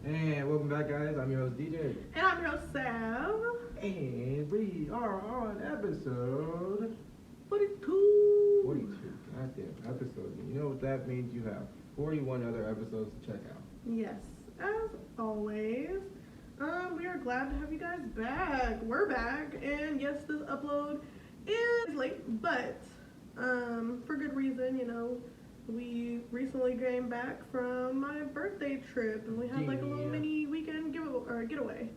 And welcome back, guys. I'm your host, DJ. And I'm your host, Sam. And we are on episode 42. 42. Goddamn, episode. You know what that means? You have 41 other episodes to check out. Yes, as always. We are glad to have you guys back. We're back, and yes, this upload is late, but for good reason. You know, we recently came back from my birthday trip, and we had like a little mini weekend getaway.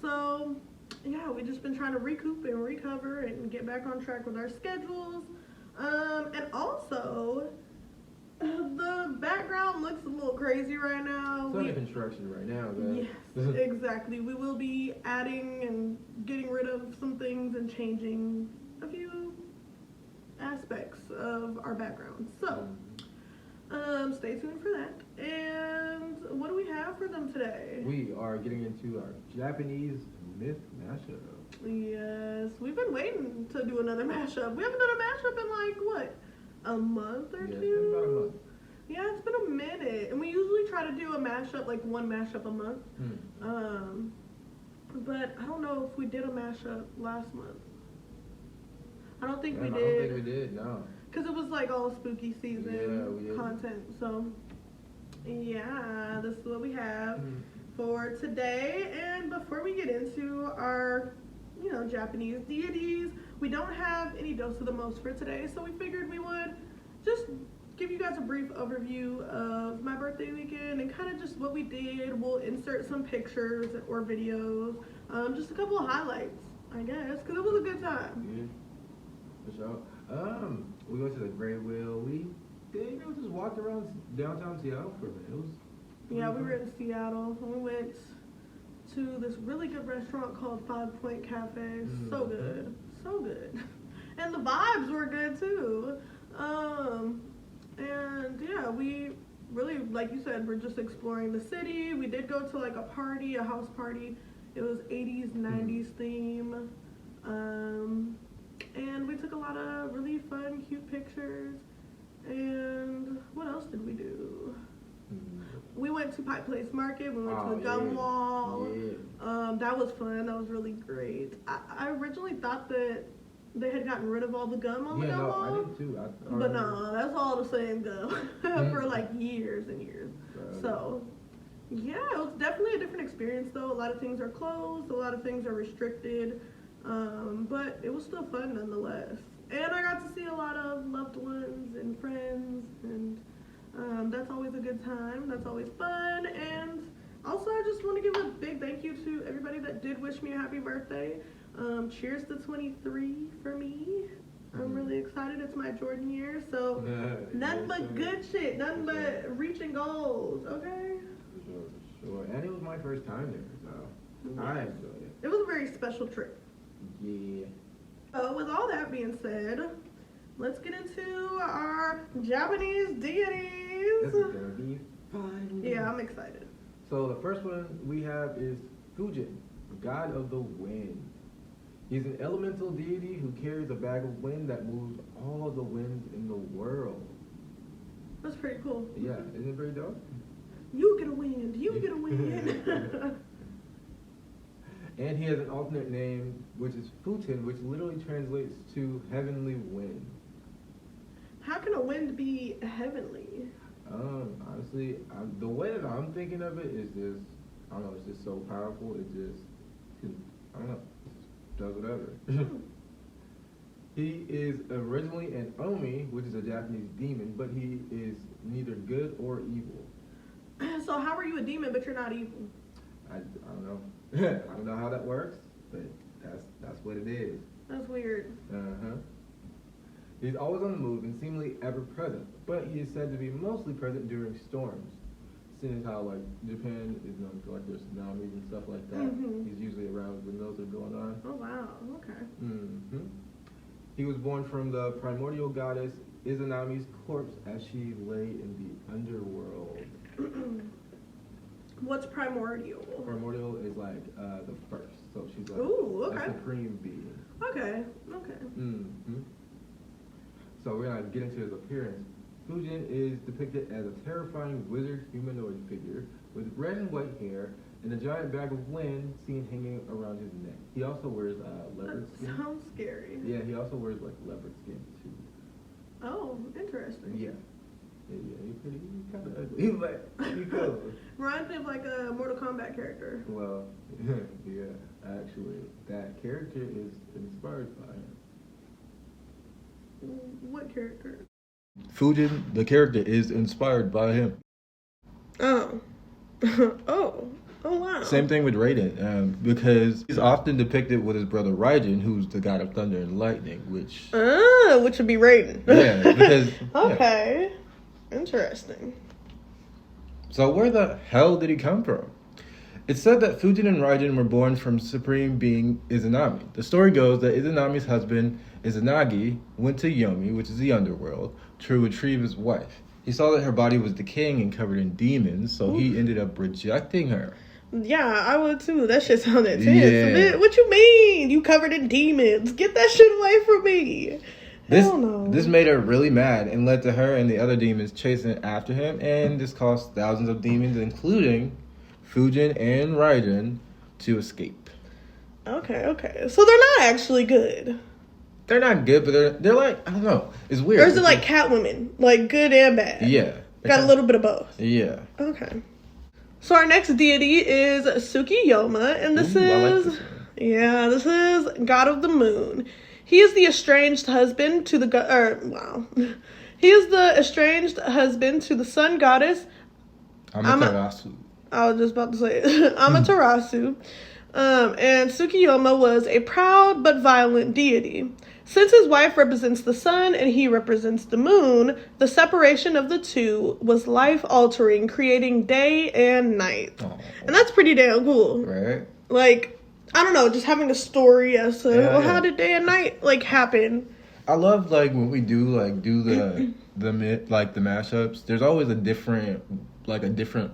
So yeah, we've just been trying to recoup and recover and get back on track with our schedules. And also, the background looks a little crazy right now. It's under construction right now, though. Yes, exactly. We will be adding and getting rid of some things and changing a few aspects of our background. So, stay tuned for that. And what do we have for them today? We are getting into our Japanese myth mashup. Yes, we've been waiting to do another mashup. We haven't done a mashup in like, what, a month or two? Yeah, it's been about a month. Yeah, it's been a minute. And we usually try to do a mashup, like one mashup a month. But I don't know if we did a mashup last month. I don't think we did. I don't think we did, no. Because it was like all spooky season content. So, yeah, this is what we have for today. And before we get into our, Japanese deities, we don't have any dose of the most for today. So we figured we would just give you guys a brief overview of my birthday weekend and kind of just what we did. We'll insert some pictures or videos, just a couple of highlights, I guess, because it was a good time. Yeah, for sure. We went to the Great Wheel. We just walked around downtown Seattle for a minute. It was we were in Seattle. We went to this really good restaurant called 5 Point Cafe. So good, so good, and the vibes were good too. And yeah, we really, like you said, we're just exploring the city. We did go to like a party, a house party. It was 80s, 90s theme. And we took a lot of really fun, cute pictures. And what else did we do? We went to Pike Place Market. We went to the gum wall. Yeah. That was fun. That was really great. I originally thought that they had gotten rid of all the gum on the gum wall. I did too. But no, that's all the same gum for like years and years. So, yeah, it was definitely a different experience though. A lot of things are closed, a lot of things are restricted, but it was still fun nonetheless. And I got to see a lot of loved ones and friends, and that's always a good time. That's always fun. And also, I just want to give a big thank you to everybody that did wish me a happy birthday. Cheers to 23 for me. I'm really excited. It's my Jordan year, so nothing but good shit. Nothing but reaching goals, okay? Sure. And it was my first time there, so I enjoyed it. It was a very special trip. Yeah. So with all that being said, let's get into our Japanese deities. This is gonna be fun. Yeah, I'm excited. So the first one we have is Fujin, god of the wind. He's an elemental deity who carries a bag of wind that moves all the winds in the world. That's pretty cool. Yeah, isn't it pretty dope? You get a wind. You get a wind. And he has an alternate name, which is Futin, which literally translates to heavenly wind. How can a wind be heavenly? Honestly, the way that I'm thinking of it is just, I don't know, it's just so powerful. It just, I don't know, does whatever. He is originally an Omi, which is a Japanese demon, but he is neither good or evil. So how are you a demon but you're not evil? I don't know. I don't know how that works, but that's what it is. That's weird. He's always on the move and seemingly ever present, but he is said to be mostly present during storms. Seeing as how like Japan is known for like their tsunamis and stuff like that, he's usually around when those are going on. Oh wow, okay. He was born from the primordial goddess Izanami's corpse as she lay in the underworld. What's primordial? Primordial is like the first, so she's like a supreme being. Okay. So we're gonna get into his appearance. Fujin is depicted as a terrifying wizard humanoid figure with red and white hair and a giant bag of wind seen hanging around his neck. He also wears leopard That skin. sounds scary. Yeah, he also wears like leopard skin too. Oh, interesting. Yeah. Yeah, he's kind of ugly. He's like, pretty cool. Reminds me of like a Mortal Kombat character. Well, yeah, actually, that character is inspired by him. What character? Fujin, the character, is inspired by him. Oh. Oh wow. Same thing with Raiden, because he's often depicted with his brother Raiden, who's the god of thunder and lightning, which would be Raiden. Yeah, because okay. Yeah. Interesting. So where the hell did he come from? It's said that Fujin and Raiden were born from supreme being Izanami. The story goes that Izanami's husband, Izanagi, went to Yomi, which is the underworld, to retrieve his wife. He saw that her body was decaying and covered in demons, so he ended up rejecting her. Yeah, I would too. That shit sounded intense. Yeah. What you mean? You covered in demons. Get that shit away from me. This made her really mad and led to her and the other demons chasing after him, and this caused thousands of demons, including Fujin and Raiden, to escape. Okay. So they're not actually good. They're not good, but they're like, I don't know. It's weird. Or is it like Catwoman? Like good and bad? Yeah. Got a little bit of both. Yeah. Okay. So our next deity is Tsukiyoma, and this is god of the moon. He is the estranged husband to the He is the estranged husband to the sun goddess Amaterasu. I was just about to say it. Amaterasu. And Tsukiyoma was a proud but violent deity. Since his wife represents the sun and he represents the moon, the separation of the two was life-altering, creating day and night. Oh. And that's pretty damn cool. Right. Like, I don't know, just having a story as to, how did day and night, like, happen? I love, like, when we do the mashups, there's always a different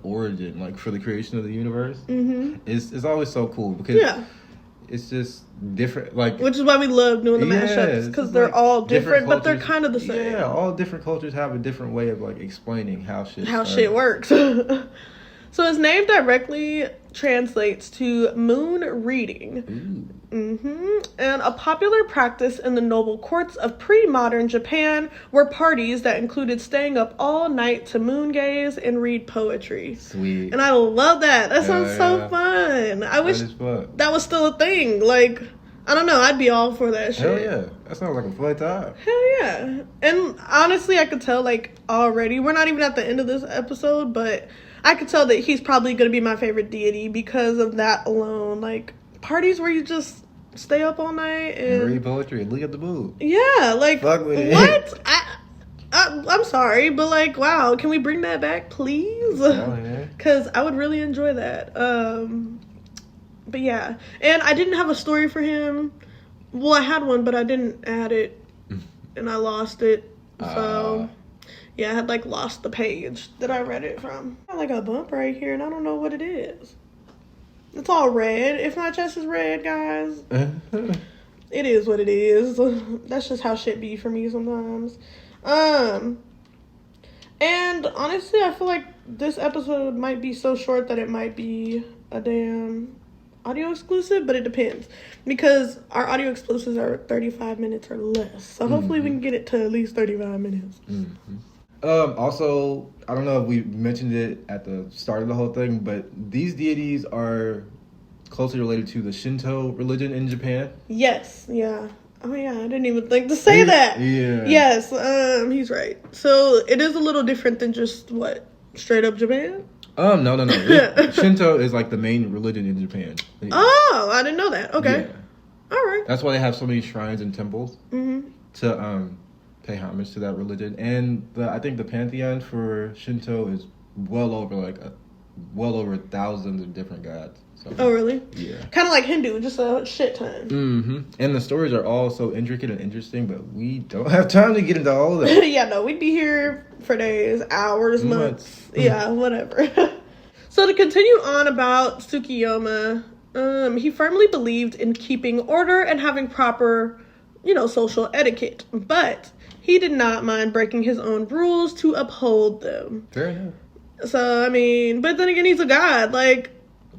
origin, like, for the creation of the universe. Mm-hmm. It's always so cool because it's just different, like, which is why we love doing the mashups, because they're all different but they're kind of the same. Yeah, all different cultures have a different way of, like, explaining how shit works. So his name directly translates to moon reading. And a popular practice in the noble courts of pre-modern Japan were parties that included staying up all night to moon gaze and read poetry. Sweet. And I love that. That sounds so fun. I wish that was still a thing. Like, I don't know. I'd be all for that shit. Hell yeah. That sounds like a fun time. Hell yeah. And honestly, I could tell, like, already, we're not even at the end of this episode, but I could tell that he's probably going to be my favorite deity because of that alone. Like, parties where you just stay up all night and read poetry and look at the moon. Yeah, like, fuck with it. What? I'm sorry, but, like, wow, can we bring that back, please? Because I would really enjoy that. But yeah, and I didn't have a story for him. Well, I had one, but I didn't add it, and I lost it. So yeah, I had, like, lost the page that I read it from. I got, like, a bump right here, and I don't know what it is. It's all red. If my chest is red, guys, it is what it is. That's just how shit be for me sometimes. And honestly, I feel like this episode might be so short that it might be a damn audio exclusive, but it depends. Because our audio exclusives are 35 minutes or less. So hopefully we can get it to at least 35 minutes. Also, I don't know if we mentioned it at the start of the whole thing, but these deities are closely related to the Shinto religion in Japan. Yes, yeah. Oh yeah, I didn't even think to say that. Yeah. Yes, he's right. So it is a little different than just straight up Japan? No. Shinto is like the main religion in Japan. Yeah. Oh, I didn't know that. Okay. Yeah. All right. That's why they have so many shrines and temples to pay homage to that religion. And I think the pantheon for Shinto is well over thousands of different gods. So, oh, really? Yeah. Kind of like Hindu, just a shit ton. And the stories are all so intricate and interesting, but we don't have time to get into all of that. Yeah, no, we'd be here for days, hours, months. Yeah, whatever. So to continue on about Tsukiyoma, he firmly believed in keeping order and having proper, social etiquette. But he did not mind breaking his own rules to uphold them. Fair enough. So, I mean, but then again, he's a god. Like,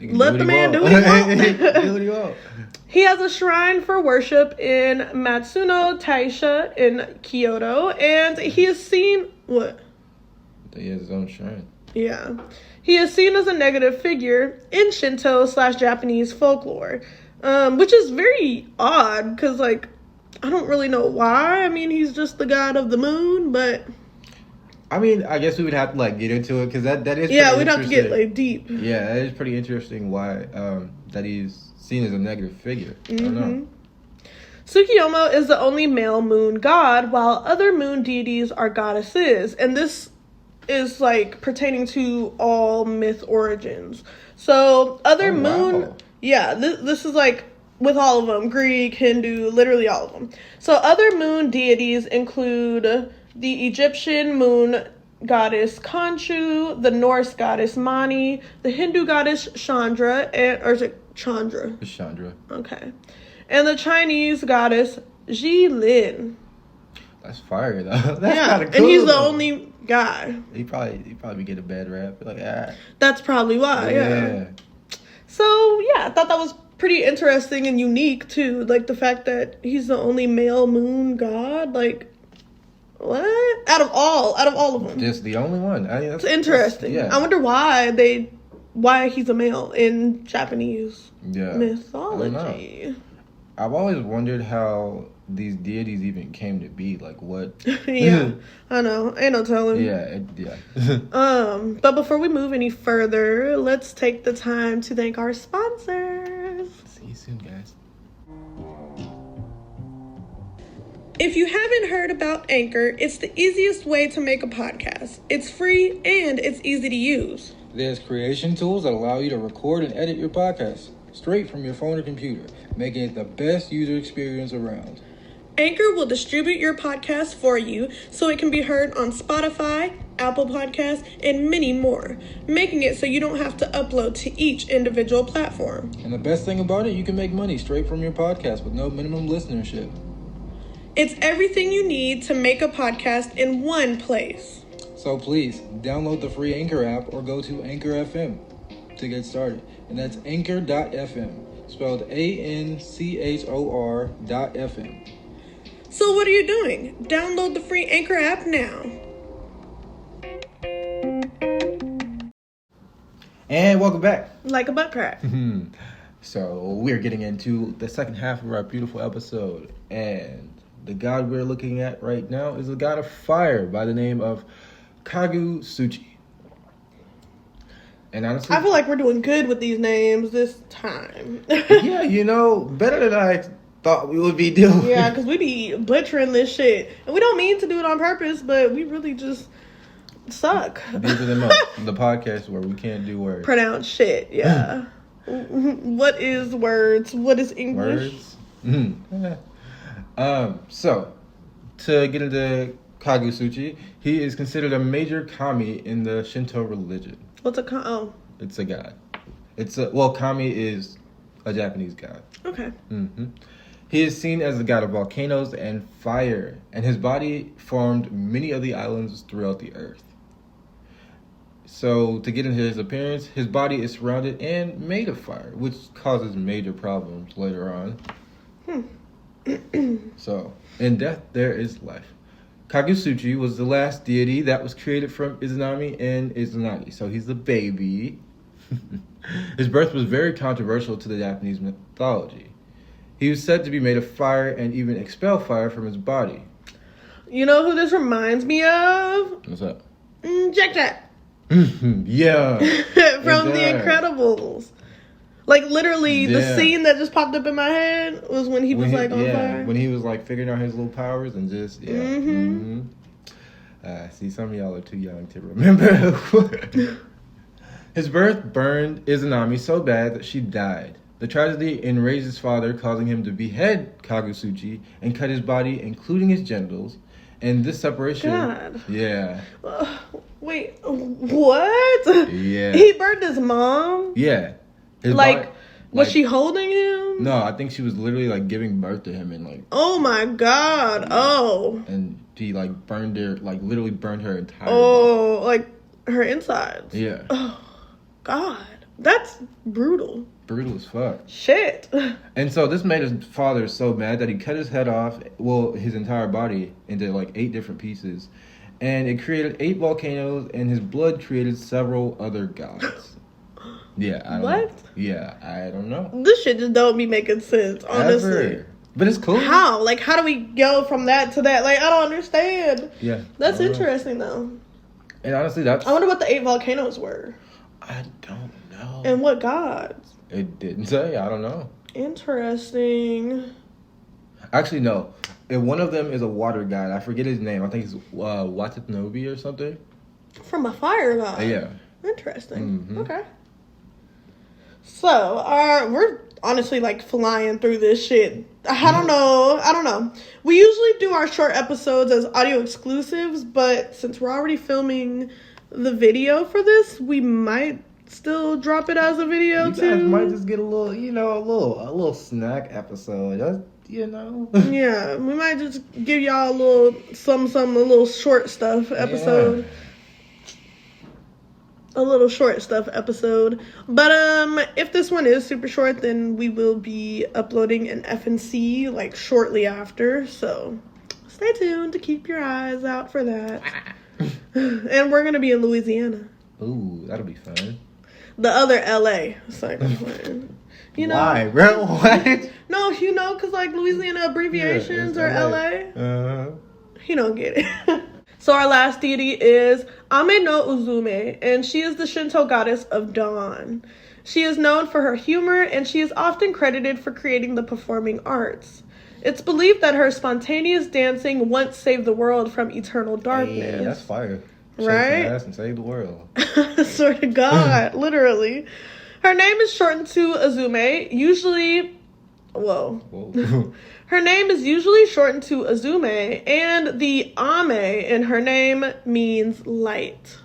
let the man do what what he wants. Do what he wants. He has a shrine for worship in Matsuno Taisha in Kyoto, and he is seen... What? He has his own shrine. Yeah. He is seen as a negative figure in Shinto/Japanese folklore, which is very odd, because, like, I don't really know why. I mean, he's just the god of the moon, but... I mean, I guess we would have to, like, get into it, because that is yeah, we'd have to get, like, deep. Yeah, that is pretty interesting why that he's seen as a negative figure. I don't know. Tsukiyomo is the only male moon god, while other moon deities are goddesses, and this is, like, pertaining to all myth origins. So, other moon... Wow. Yeah, this is, like, with all of them. Greek, Hindu, literally all of them. So, other moon deities include the Egyptian moon goddess Khonshu, the Norse goddess Mani, the Hindu goddess Chandra, or is it Chandra? It's Chandra. Okay. And the Chinese goddess Jilin. That's fire, though. That's yeah, kind of cool. And he's the only guy. He probably get a bad rap. Like, That's probably why, yeah. So, yeah, I thought that was pretty interesting and unique, too. Like, the fact that he's the only male moon god. Like, what? Out of all of them. Just the only one. I mean, it's interesting. Yeah. I wonder why he's a male in Japanese mythology. I've always wondered how these deities even came to be. Like, what? Yeah, I know. Ain't no telling. Yeah. But before we move any further, let's take the time to thank our sponsors. See you soon, guys. If you haven't heard about Anchor, it's the easiest way to make a podcast. It's free and it's easy to use. There's creation tools that allow you to record and edit your podcast straight from your phone or computer, making it the best user experience around. Anchor will distribute your podcast for you so it can be heard on Spotify, Apple Podcasts, and many more, making it so you don't have to upload to each individual platform. And the best thing about it, you can make money straight from your podcast with no minimum listenership. It's everything you need to make a podcast in one place. So please, download the free Anchor app or go to Anchor FM to get started. And that's Anchor.fm, spelled ANCHOR.FM. So what are you doing? Download the free Anchor app now. And welcome back. Like a butt crack. So we're getting into the second half of our beautiful episode. And the god we're looking at right now is a god of fire by the name of Kagusuchi. And honestly, I feel like we're doing good with these names this time. yeah, better than I thought we would be doing. Yeah, because we be butchering this shit. And we don't mean to do it on purpose, but we really just suck. These are the podcasts where we can't do words. Pronounce shit, yeah. What is words? What is English? Words? So, to get into Kagusuchi, he is considered a major kami in the Shinto religion. What's a kami? Oh. It's a god. Kami is a Japanese god. Okay. He is seen as the god of volcanoes and fire, and his body formed many of the islands throughout the earth. So, to get into his appearance, his body is surrounded and made of fire, which causes major problems later on. So, in death, there is life. Kagusuchi was the last deity that was created from Izanami and Izanagi. So, he's the baby. His birth was very controversial to the Japanese mythology. He was said to be made of fire and even expel fire from his body. You know who this reminds me of? What's up? Jack Jack. Yeah. From The Incredibles. Like, literally, the scene that just popped up in my head was when he was, on fire. When he was, figuring out his little powers and just, see, some of y'all are too young to remember. His birth burned Izanami so bad that she died. The tragedy enraged his father, causing him to behead Kagusuchi and cut his body, including his genitals. And this separation... God. Yeah. Wait, what? Yeah. He burned his mom? Yeah. His Was she holding him? No, I think she was literally like giving birth to him and like. Oh my God! Oh. And she like literally burned her entire. Oh, like her insides. Yeah. Oh God, that's brutal. Brutal as fuck. Shit. And so this made his father so mad that he cut his head off, well, his entire body, into like 8 different pieces. And it created 8 volcanoes, and his blood created several other gods. Yeah, I don't know. Yeah, I don't know. This shit just don't be making sense, honestly. Ever. But it's cool. How? Like, how do we go from that to that? Like, I don't understand. Yeah. That's interesting, though. And honestly, I wonder what the 8 volcanoes were. I don't know. And what gods? It didn't say. I don't know. Interesting. Actually, no. And one of them is a water god. I forget his name. I think it's Watanabe or something. From a fire god. Yeah. Interesting. Mm-hmm. Okay. So, we're honestly like flying through this shit. I don't know. We usually do our short episodes as audio exclusives, but since we're already filming the video for this, we might still drop it as a video too. You guys might just get a little, a little snack episode. That's, Yeah, we might just give y'all a little a little short stuff episode. Yeah. A little short stuff episode. But if this one is super short, then we will be uploading an FNC like shortly after. So stay tuned to keep your eyes out for that. And we're gonna be in Louisiana. Ooh, that'll be fun. The other LA. Why, bro? What? No, because like Louisiana abbreviations are LA. You don't get it. So our last deity is Ame no Uzume, and she is the Shinto goddess of dawn. She is known for her humor, and she is often credited for creating the performing arts. It's believed that her spontaneous dancing once saved the world from eternal darkness. Hey, that's fire. Right? Shake ass and save the world. Swear to God, literally. Her name is shortened to Azume, usually... Whoa. Her name is usually shortened to Azume, and the Ame in her name means light.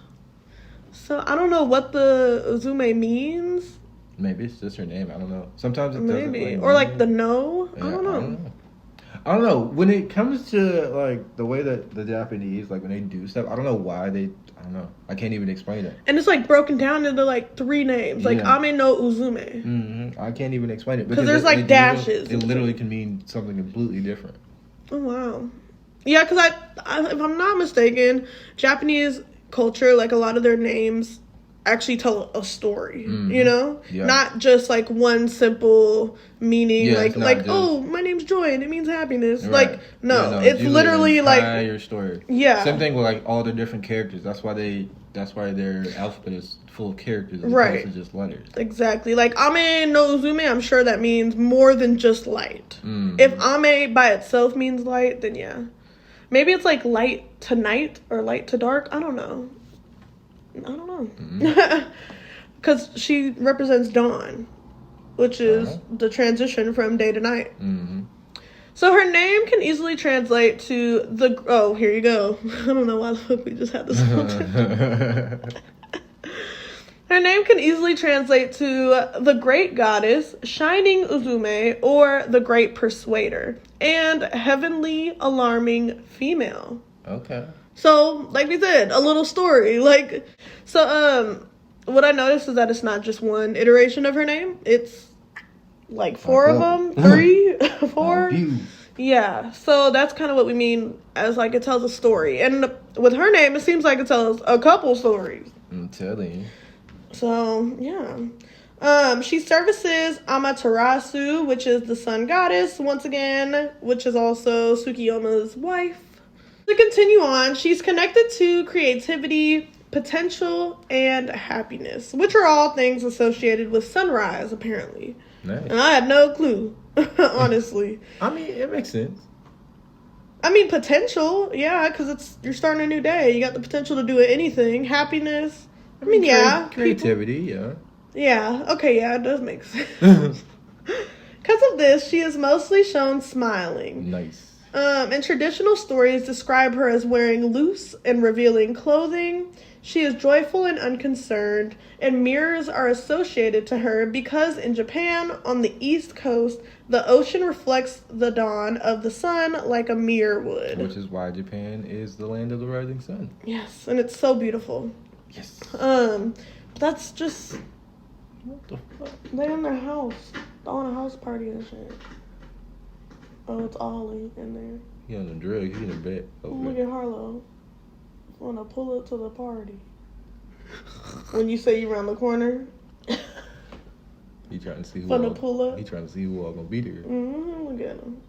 So I don't know what the Azume means. Maybe it's just her name. I don't know. Sometimes it doesn't. Maybe. Or like the no. Yeah, I don't know. I don't know. When it comes to like the way that the Japanese, like when they do stuff, I don't know why they. I don't know. I can't even explain it. And it's like broken down into like 3 names, like Ame no Uzume. Mm-hmm. I can't even explain it because there's like dashes. It literally can mean something completely different. Oh wow. Yeah, because I if I'm not mistaken, Japanese culture, like a lot of their names actually tell a story, not just like one simple meaning, oh, my name's Joy and it means happiness. Right. Like no, it's literally like your story. Yeah. Same thing with like all the different characters. That's why their alphabet is full of characters as right. opposed to just letters. Exactly. Like Ame no Uzume, I'm sure that means more than just light. Mm. If Ame by itself means light, then yeah. Maybe it's like light to night or light to dark. I don't know. Because she represents dawn, which is the transition from day to night. Mm-hmm. So her name can easily translate to the... Oh, here you go. I don't know why the fuck we just had this one. Her name can easily translate to the great goddess, shining Uzume, or the great persuader, and heavenly alarming female. Okay. So, like we said, a little story. What I noticed is that it's not just one iteration of her name. It's like 4 of them, 3, 4. Yeah, so that's kind of what we mean as like it tells a story. And with her name, it seems like it tells a couple stories. I'm telling you. So, yeah. She services Amaterasu, which is the sun goddess, once again, which is also Tsukiyoma's wife. To continue on, she's connected to creativity, potential, and happiness, which are all things associated with sunrise, apparently. Nice. And I had no clue, honestly. I mean, it makes sense. I mean, potential, yeah, because you're starting a new day. You got the potential to do anything. Happiness, I mean, yeah. Creativity, yeah. Yeah, okay, yeah, it does make sense. Because of this, she is mostly shown smiling. Nice. And traditional stories describe her as wearing loose and revealing clothing. She is joyful and unconcerned, and mirrors are associated to her because in Japan, on the East Coast, the ocean reflects the dawn of the sun like a mirror would. Which is why Japan is the land of the rising sun. Yes, and it's so beautiful. Yes. That's just... What the fuck? They in their house. They're on a house party and shit. Oh, it's Ollie in there. He on the drugs. He in the bed. Look at Harlow. Wanna pull up to the party. When you say you around the corner. He trying to see who. Wanna pull up? He trying to see who all gonna be there. Look at him.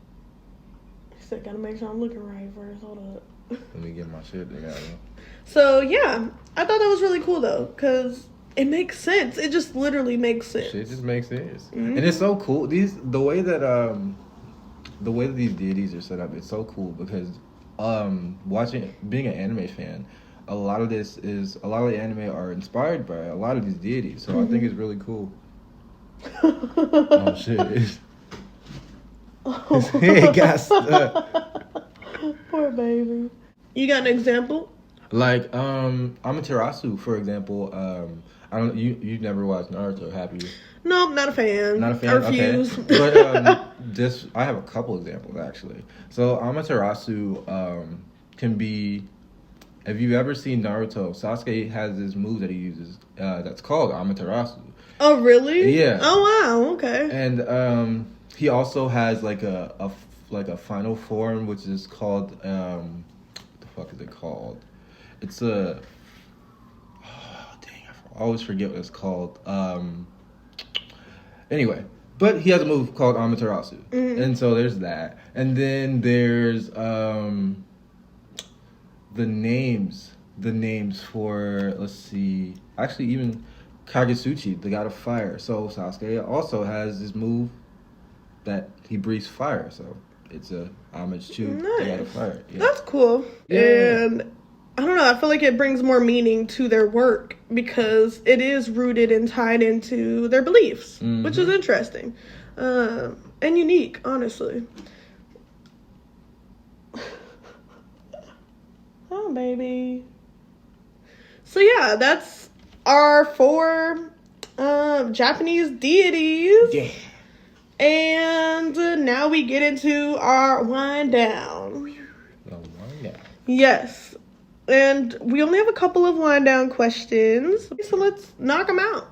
He said, gotta make sure I'm looking right first. Hold up. Let me get my shit together. So, yeah. I thought that was really cool, though. Because it makes sense. It just literally makes sense. Shit just makes sense. And it's so cool. The way that these deities are set up, it's so cool because being an anime fan, a lot of the anime are inspired by a lot of these deities. So I think it's really cool. Oh shit. His head got stuck. Poor baby. You got an example? Like Amaterasu, for example. I don't. You've never watched Naruto, have you? No, not a fan. Not a fan. I refuse. Okay. But I have a couple examples actually. So Amaterasu can be. Have you ever seen Naruto? Sasuke has this move that he uses that's called Amaterasu. Oh really? Yeah. Oh wow. Okay. And he also has like a final form which is called what the fuck is it called? It's a I always forget what it's called. Anyway, but he has a move called Amaterasu, and so there's that. And then there's the names for, let's see, actually even Kagusuchi, the god of fire. So Sasuke also has this move that he breathes fire. So it's a homage to the god of fire. Yeah. That's cool. Yeah. And I don't know, I feel like it brings more meaning to their work because it is rooted and tied into their beliefs, which is interesting and unique, honestly. Oh, baby. So, yeah, that's our 4 Japanese deities. Yeah. And now we get into our wind down. Oh, yeah. Yes. And we only have a couple of wind down questions, so let's knock them out.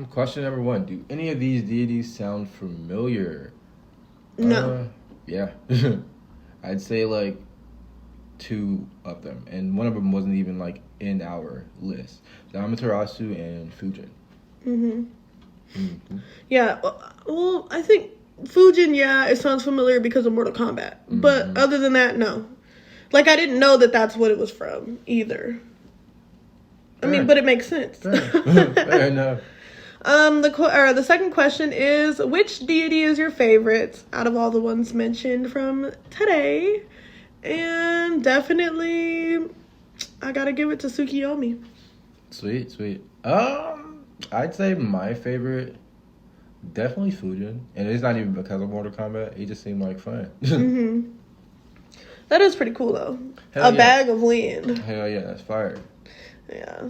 Question number 1. Do any of these deities sound familiar? No. Yeah. I'd say like 2 of them. And one of them wasn't even like in our list. The Amaterasu and Fujin. Yeah, well, I think Fujin, yeah, it sounds familiar because of Mortal Kombat. But other than that, no. Like, I didn't know that that's what it was from, either. I mean, but it makes sense. Fair enough. The second question is, which deity is your favorite out of all the ones mentioned from today? And definitely, I gotta give it to Tsukiyomi. Sweet. I'd say my favorite, definitely Fujin. And it's not even because of Mortal Kombat. He just seemed like fun. That is pretty cool, though. Hell yeah. Bag of wind. Hell yeah, that's fire. Yeah.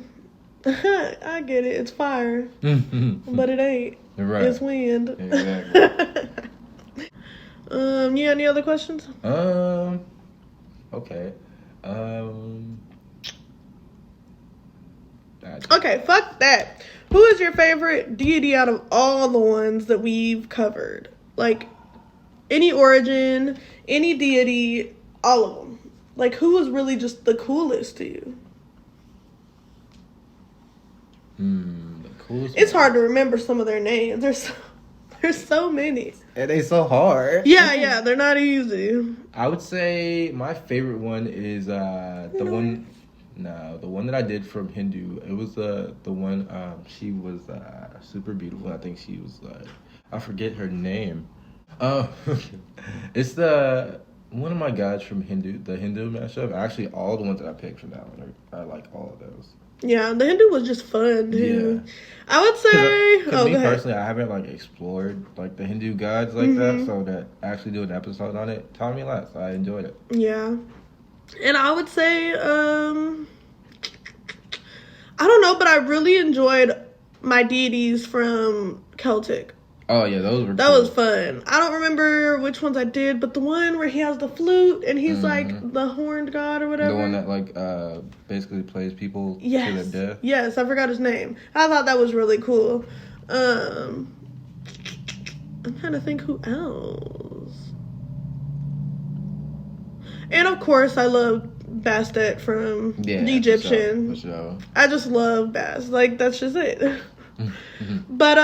I get it. It's fire. But it ain't. Right. It's wind. Exactly. You got any other questions? Okay. Okay, fuck that. Who is your favorite deity out of all the ones that we've covered? Like, any origin, any deity, all of them. Like, who was really just the coolest to you? The coolest. It's hard to remember some of their names. There's so many. And they so hard. Yeah, they're not easy. I would say my favorite one is the one that I did from Hindu. It was the one she was super beautiful. I think she was I forget her name. It's one of my gods from the Hindu Mashup. Actually, all the ones that I picked from that one I like all of those. Yeah, the Hindu was just fun too. Yeah. I would say, Cause me personally, I haven't explored the Hindu gods like that. So to actually do an episode on it taught me a lot. So I enjoyed it. Yeah, and I would say I don't know, but I really enjoyed my Deities from Celtic. Oh yeah, those were. That cool. was fun. I don't remember which ones I did, but the one where he has the flute and he's like the horned god or whatever. The one that like basically plays people to their death. Yes, I forgot his name. I thought that was really cool. I'm trying to think who else. And of course, I love Bastet from the Egyptian. For sure. I just love Bass. Like, that's just it. But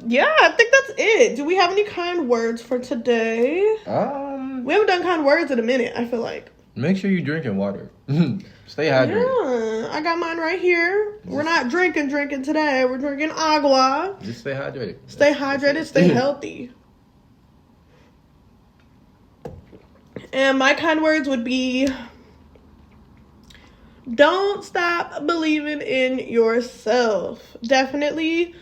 yeah, I think that's it. Do we have any kind words for today? We haven't done kind words in a minute, I feel like. Make sure you're drinking water. Stay hydrated. Yeah, I got mine right here. We're not drinking today. We're drinking agua. Just stay hydrated. Stay hydrated, stay healthy. And my kind words would be, don't stop believing in yourself. Definitely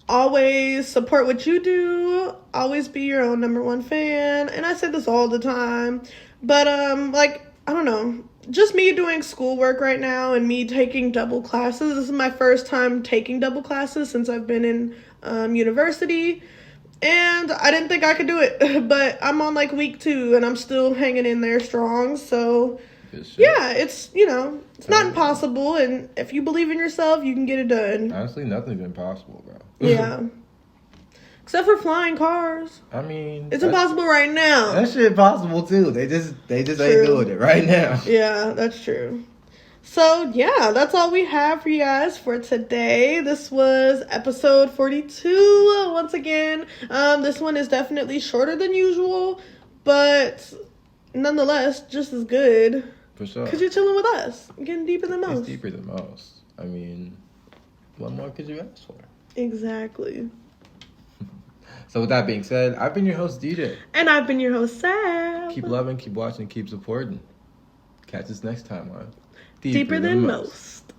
always support what you do. Always be your own number one fan. And I say this all the time. But, like, I don't know. Just me doing schoolwork right now and me taking double classes. This is my first time taking double classes since I've been in university. And I didn't think I could do it. But I'm on, like, week 2 and I'm still hanging in there strong. So, yeah, it's, you know, it's not impossible. And if you believe in yourself, you can get it done. Honestly, nothing's impossible, bro. Yeah. Except for flying cars. I mean, it's impossible right now. That shit possible too. They just ain't doing it right now. Yeah, that's true. So yeah, that's all we have for you guys for today. This was episode 42. Once again, this one is definitely shorter than usual, but nonetheless, just as good. For sure. Because you're chilling with us. You're getting deeper than most. It's deeper than most. I mean, what more could you ask for? Exactly. So with that being said, I've been your host, DJ. And I've been your host, Sam. Keep loving, keep watching, keep supporting. Catch us next time on Deeper than most.